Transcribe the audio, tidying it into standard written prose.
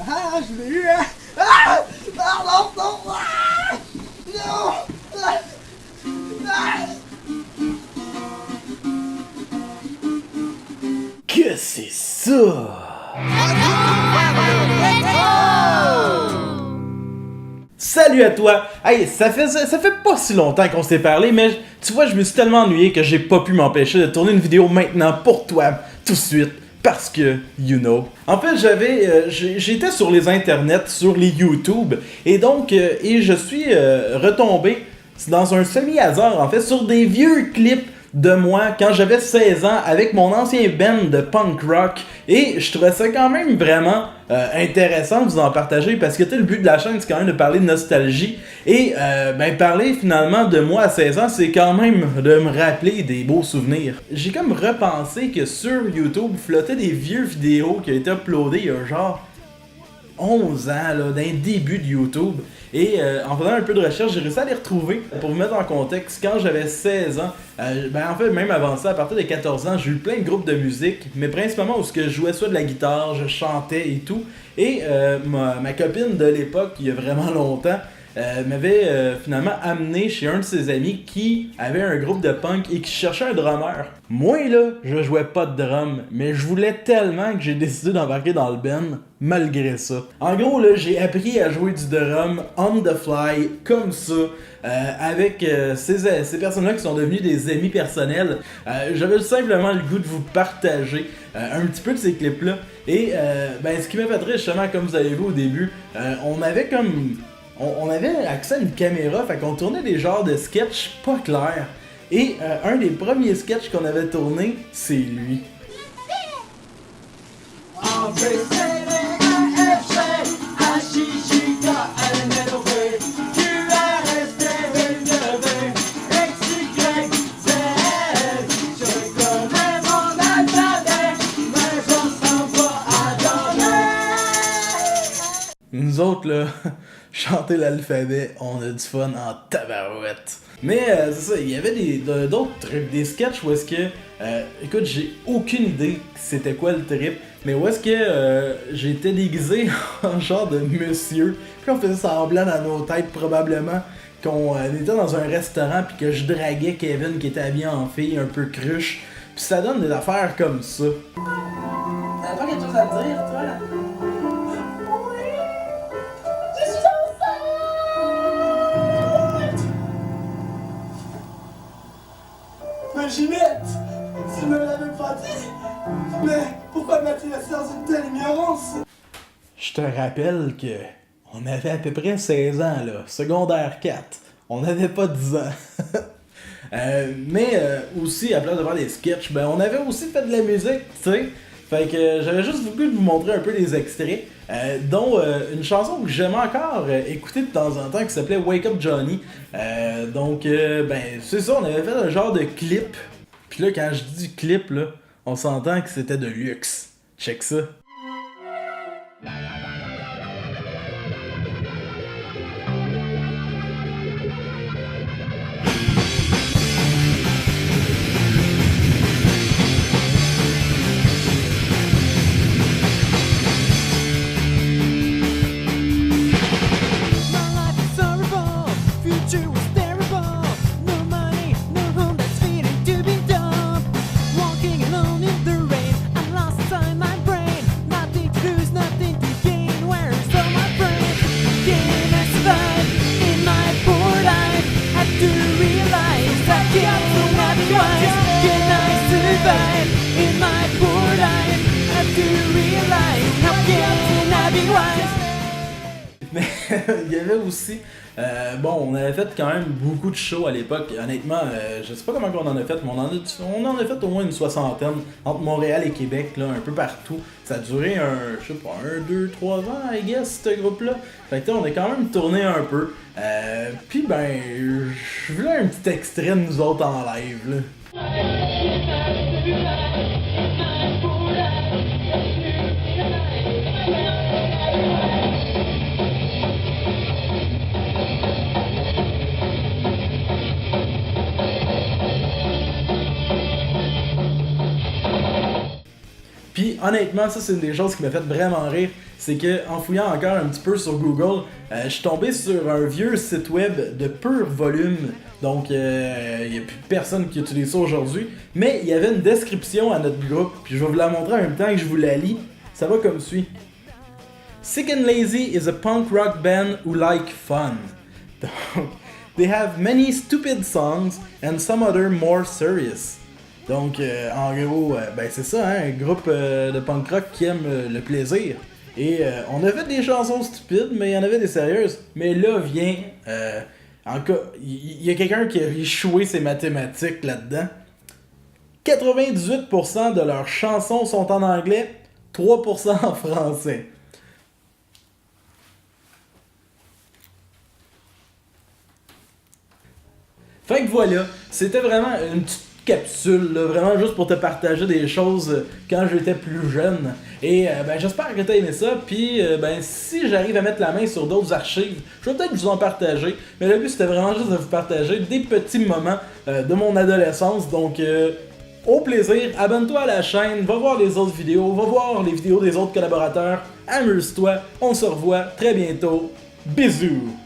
Ah, je l'ai eu, hein! Ah! Ah, non, non! Ah! Non! Ah! Ah! Que c'est ça? Salut à toi! Hey, ça fait pas si longtemps qu'on s'est parlé, mais tu vois, je me suis tellement ennuyé que j'ai pas pu m'empêcher de tourner une vidéo maintenant pour toi, tout de suite, parce que, you know. En fait, j'étais sur les internets, sur les YouTube, et donc, je suis retombé dans un semi-hasard, en fait, sur des vieux clips de moi quand j'avais 16 ans avec mon ancien band de punk rock, et je trouvais ça quand même vraiment intéressant de vous en partager parce que le but de la chaîne c'est quand même de parler de nostalgie et parler finalement de moi à 16 ans c'est quand même de me rappeler des beaux souvenirs. J'ai comme repensé que sur YouTube flottaient des vieux vidéos qui ont été uploadées il y a genre 11 ans, là, d'un début de YouTube. Et en faisant un peu de recherche, j'ai réussi à les retrouver. Pour vous mettre en contexte, quand j'avais 16 ans, en fait, même avant ça, à partir de 14 ans, j'ai eu plein de groupes de musique, mais principalement où je jouais soit de la guitare, je chantais et tout. Et ma copine de l'époque, il y a vraiment longtemps, m'avait finalement amené chez un de ses amis qui avait un groupe de punk et qui cherchait un drummer. Moi là, je jouais pas de drum, mais je voulais tellement que j'ai décidé d'embarquer dans le band malgré ça. En gros là, j'ai appris à jouer du drum on the fly, comme ça, avec ces personnes-là qui sont devenues des amis personnels. J'avais simplement le goût de vous partager un petit peu de ces clips-là. Et ce qui m'a fait rire justement, comme vous avez vu au début, on avait accès à une caméra, fait qu'on tournait des genres de sketchs pas clairs. Et un des premiers sketchs qu'on avait tourné, c'est lui. Nous autres, là, chanter l'alphabet, on a du fun en tabarouette. Mais c'est ça, il y avait d'autres trucs, des sketchs où est-ce que, écoute, j'ai aucune idée c'était quoi le trip, mais où est-ce que j'étais déguisé en genre de monsieur, puis on faisait semblant dans nos têtes probablement qu'on était dans un restaurant puis que je draguais Kevin qui était habillé en fille, un peu cruche, puis ça donne des affaires comme ça. T'as pas quelque chose à me dire, toi? Ginette, tu me l'avais pas dit, mais pourquoi m'as-tu laissé dans une telle ignorance? Je te rappelle que on avait à peu près 16 ans, là, secondaire 4. On n'avait pas 10 ans. Aussi, à place de faire des sketchs, on avait aussi fait de la musique, tu sais. Fait que j'avais juste voulu vous montrer un peu des extraits, dont une chanson que j'aime encore écouter de temps en temps qui s'appelait Wake Up Johnny. C'est ça, on avait fait un genre de clip. Puis là, quand je dis clip, là, on s'entend que c'était de luxe. Check ça. Mais il y avait aussi, on avait fait quand même beaucoup de shows à l'époque. Honnêtement, je sais pas comment on en a fait, mais on en a fait au moins une soixantaine entre Montréal et Québec, là, un peu partout. Ça a duré je sais pas, 1, 2, 3 ans, I guess, ce groupe-là. Fait que on a quand même tourné un peu. Puis je voulais un petit extrait de nous autres en live, là. Puis honnêtement, ça c'est une des choses qui m'a fait vraiment rire. c'est que en fouillant encore un petit peu sur Google, je suis tombé sur un vieux site web de pur volume. Donc, il n'y a plus personne qui utilise ça aujourd'hui. Mais il y avait une description à notre groupe, puis je vais vous la montrer en même temps que je vous la lis. Ça va comme suit. Sick and Lazy is a punk rock band who like fun. Donc, they have many stupid songs and some other more serious. Donc, en gros, ben c'est ça, hein, un groupe de punk rock qui aime le plaisir. Et on a fait des chansons stupides, mais il y en avait des sérieuses. Mais là vient, en cas, il y a quelqu'un qui a échoué ses mathématiques là-dedans. 98% de leurs chansons sont en anglais, 3% en français. Fait que voilà, c'était vraiment une petite capsule, là, vraiment juste pour te partager des choses quand j'étais plus jeune. Et ben j'espère que t'as aimé ça, puis ben si j'arrive à mettre la main sur d'autres archives, je vais peut-être vous en partager. Mais le but c'était vraiment juste de vous partager des petits moments de mon adolescence, donc au plaisir, abonne-toi à la chaîne, va voir les autres vidéos, va voir les vidéos des autres collaborateurs, amuse-toi, on se revoit très bientôt, bisous!